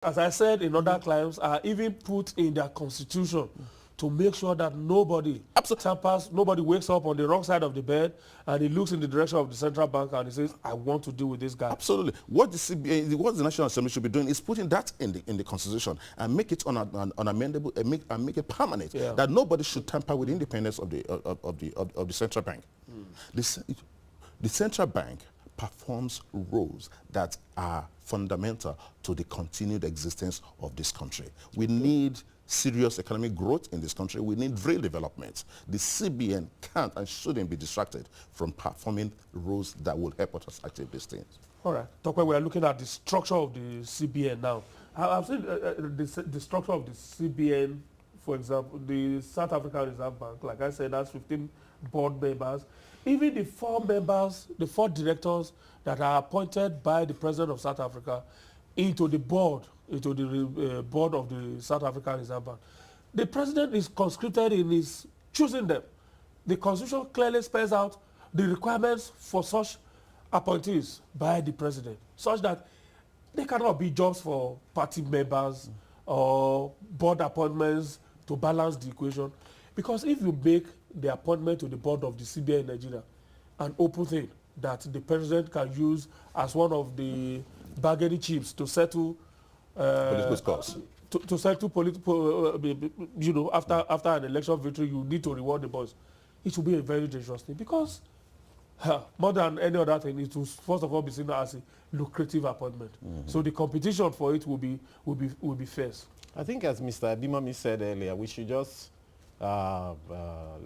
as I said in other climes, are even put in their constitution to make sure that nobody tampers, nobody wakes up on the wrong side of the bed and he looks in the direction of the central bank and he says, I want to deal with this guy. Absolutely. What the CBA, what the National Assembly should be doing is putting that in the constitution and make it unamendable and make it permanent. Yeah. That nobody should tamper with the independence of the central bank. The central bank performs roles that are fundamental to the continued existence of this country. We need serious economic growth in this country. We need real development. The CBN can't and shouldn't be distracted from performing roles that will help us achieve these things. All right. Tope, we are looking at the structure of the CBN now. I've seen the structure of the CBN, for example, the South African Reserve Bank, like I said, that's 15 board members. Even the 4 members, the 4 directors that are appointed by the President of South Africa into the board, board of the South African Reserve Bank. The President is conscripted in his choosing them. The Constitution clearly spells out the requirements for such appointees by the President, such that they cannot be jobs for party members or board appointments to balance the equation. Because if you make the appointment to the board of the CBN in Nigeria an open thing that the President can use as one of the bargaining chips to settle political scores. To settle political, you know, after an election victory, you need to reward the boss. It will be a very dangerous thing because more than any other thing, it will first of all be seen as a lucrative appointment. So the competition for it will be fierce. I think, as Mr. Abimami said earlier, we should just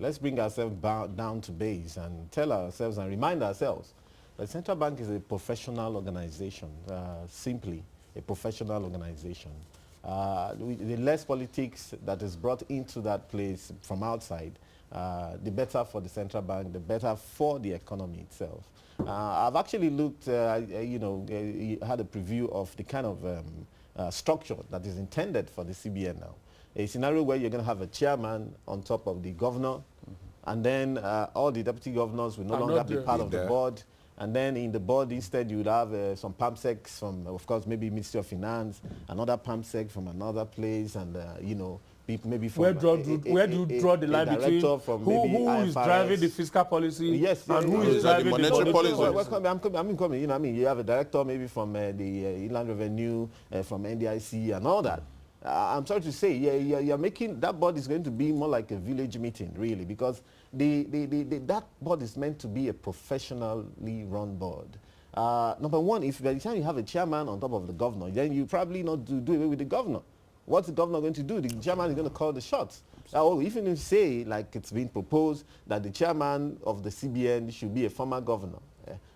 let's bring ourselves down to base and tell ourselves and remind ourselves that the central bank is a professional organization, simply a professional organization. The less politics that is brought into that place from outside, the better for the central bank, the better for the economy itself. I've actually looked, you know, had a preview of the kind of structure that is intended for the CBN now. A scenario where you're going to have a chairman on top of the governor, and then all the deputy governors will no longer be part of the board. And then in the board, instead, you would have some PAMSECs from, of course, maybe Ministry of Finance, another PAMSEC from another place, and, you know, maybe from... Where do you draw the line between who is driving the fiscal policy and who is driving the monetary policy? I'm coming, you know, I mean, you have a director maybe from the Inland Revenue, from NDIC and all that. I'm sorry to say, you're making, that board is going to be more like a village meeting, really, because that board is meant to be a professionally run board. Number one, if by the time you have a chairman on top of the governor, then you probably not do away with the governor. What's the governor going to do? The chairman is going to call the shots. Even if you say, like it's been proposed, that the chairman of the CBN should be a former governor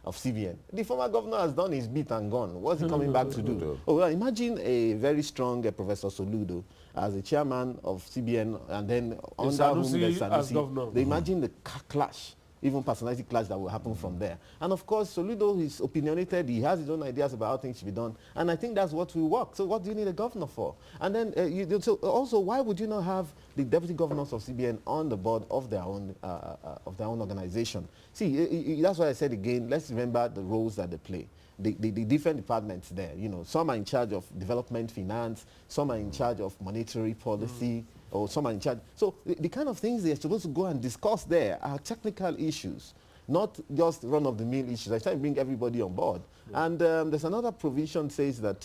of CBN. The former governor has done his bit and gone. What's he coming back to do? Oh, well, imagine a very strong Professor Soludo as the chairman of CBN, and then under whom there's Sanusi. They imagine the clash, even personality clash that will happen from there. And of course, Soludo is opinionated. He has his own ideas about how things should be done. And I think that's what will work. So what do you need a governor for? And then so also, why would you not have the deputy governors of CBN on the board of their own organization? See, that's why I said again, let's remember the roles that they play. The different departments there, you know, some are in charge of development finance, some are in charge of monetary policy, or some are in charge. So the kind of things they're supposed to go and discuss there are technical issues, not just run-of-the-mill issues. I try to bring everybody on board. And there's another provision says that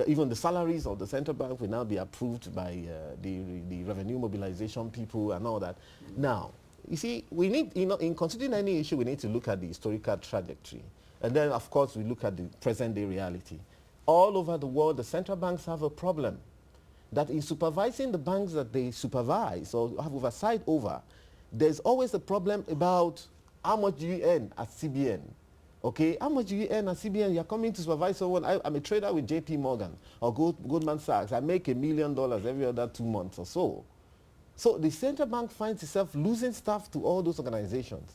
even the salaries of the central bank will now be approved by the revenue mobilization people and all that. Now, you see, we need, you know, in considering any issue, we need to look at the historical trajectory. And then, of course, we look at the present-day reality. All over the world, the central banks have a problem that in supervising the banks that they supervise or have oversight over, there's always a problem about how much do you earn at CBN. Okay, how much do you earn at CBN? You're coming to supervise someone. I'm a trader with JP Morgan or Goldman Sachs. I make $1 million every other 2 months or so. So the central bank finds itself losing staff to all those organizations.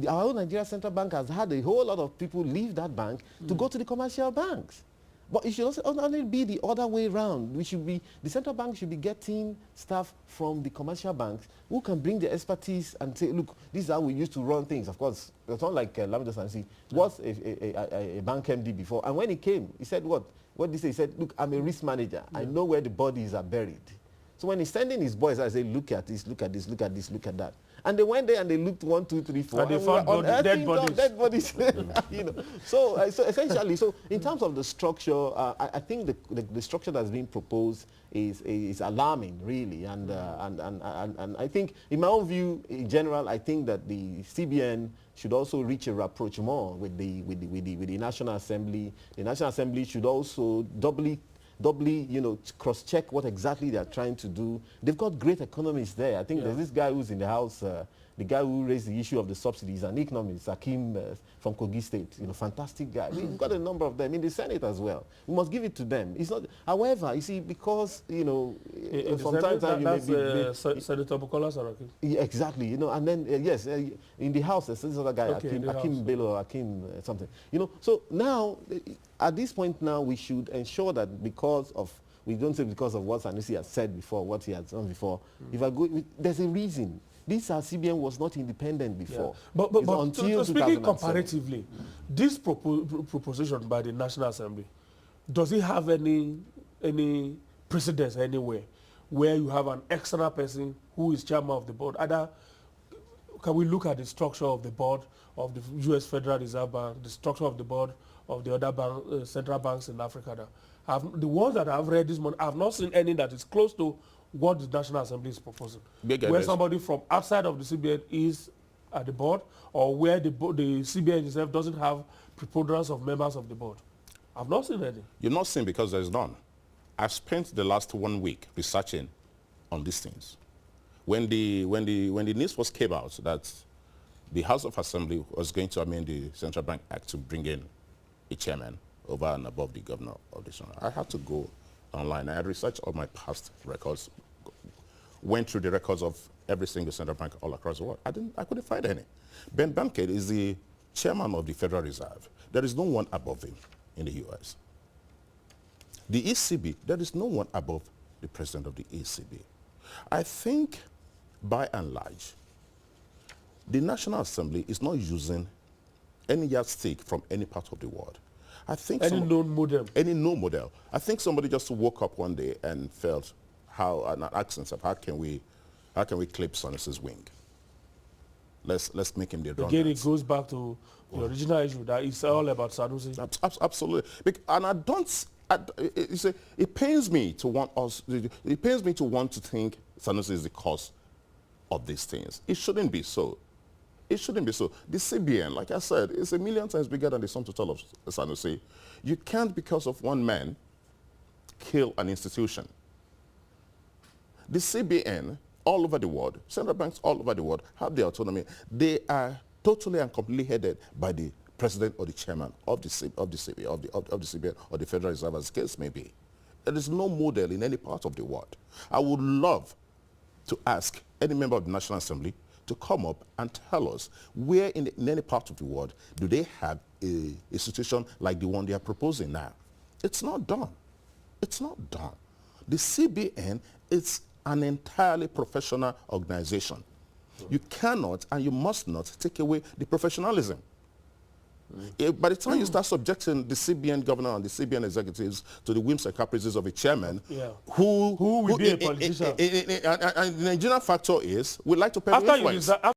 Our own Nigeria Central Bank has had a whole lot of people leave that bank to go to the commercial banks. But it should also only be the other way around. The central bank should be getting staff from the commercial banks who can bring the expertise and say, look, this is how we used to run things. Of course, it's not like Lamido Sanusi was a bank MD before. And when he came, he said what? what did he say? He said, look, I'm a risk manager. I know where the bodies are buried. So when he's sending his boys, I say, look at this, look at this, look at this, look at that. And they went there and they looked 1, 2, 3, 4. And they found dead bodies. Dead bodies. You know. So essentially, so in terms of the structure, I think the structure that's being proposed is alarming, really. And I think, in my own view, in general, I think that the CBN should also reach a approach more with the National Assembly. The National Assembly should also doubly, you know, cross-check what exactly they are trying to do. They've got great economists there. I think there's this guy who's in the House, the guy who raised the issue of the subsidies, an economist, Hakim from Kogi State, you know, fantastic guy. We've got a number of them in the Senate as well. We must give it to them. It's not, however, you see, because, you know, from time to time, that's Senator Bukola Saraki. Yeah, exactly, you know, and then, yes, in the House, there's this other guy, Hakim Bello, Hakim something. You know, so now, at this point now, we should ensure that because of, we don't say because of what Sanusi has said before, what he has done before. If I go, there's a reason. This CBN was not independent before. Yeah. But speaking comparatively, this proposition by the National Assembly, does it have any precedence anywhere where you have an external person who is chairman of the board? Either, can we look at the structure of the board of the U.S. Federal Reserve Bank, the structure of the board of the other central banks in Africa? The ones that I've read this morning, I've not seen any that is close to what the National Assembly is proposing. Where somebody from outside of the CBN is at the board, or where the CBN itself doesn't have preponderance of members of the board. I've not seen any. You're not seeing because there's none. I've spent the last 1 week researching on these things. When the news was came out that the House of Assembly was going to amend the Central Bank Act to bring in a chairman over and above the governor of the center, I had to go online. I had researched all my past records, went through the records of every single central bank all across the world. I couldn't find any. Ben Bernanke is the chairman of the Federal Reserve. There is no one above him in the U.S. The ECB, there is no one above the president of the ECB. I think, by and large, the National Assembly is not using any yardstick from any part of the world. I think any known model. Any known model. I think somebody just woke up one day and felt and asked himself, how can we clip Sanusi's wing? Let's make him the wrong. Again, it goes back to the original issue that it's all about Sanusi. Absolutely. And I don't. It pains me to want us. It pains me to want to think Sanusi is the cause of these things. It shouldn't be so. It shouldn't be so. The CBN, like I said, is 1,000,000 times bigger than the sum total of Sanusi. You can't, because of one man, kill an institution. The CBN, all over the world, central banks all over the world, have their autonomy. They are totally and completely headed by the president or the chairman of the CBN or the Federal Reserve, as the case may be. There is no model in any part of the world. I would love to ask any member of the National Assembly to come up and tell us where in any part of the world do they have a situation like the one they are proposing now. It's not done. It's not done. The CBN is an entirely professional organization. You cannot and you must not take away the professionalism. By the time you start subjecting the CBN governor and the CBN executives to the whims and caprices of a chairman, who will be a politician. And the Nigerian factor is, we like to pay influence.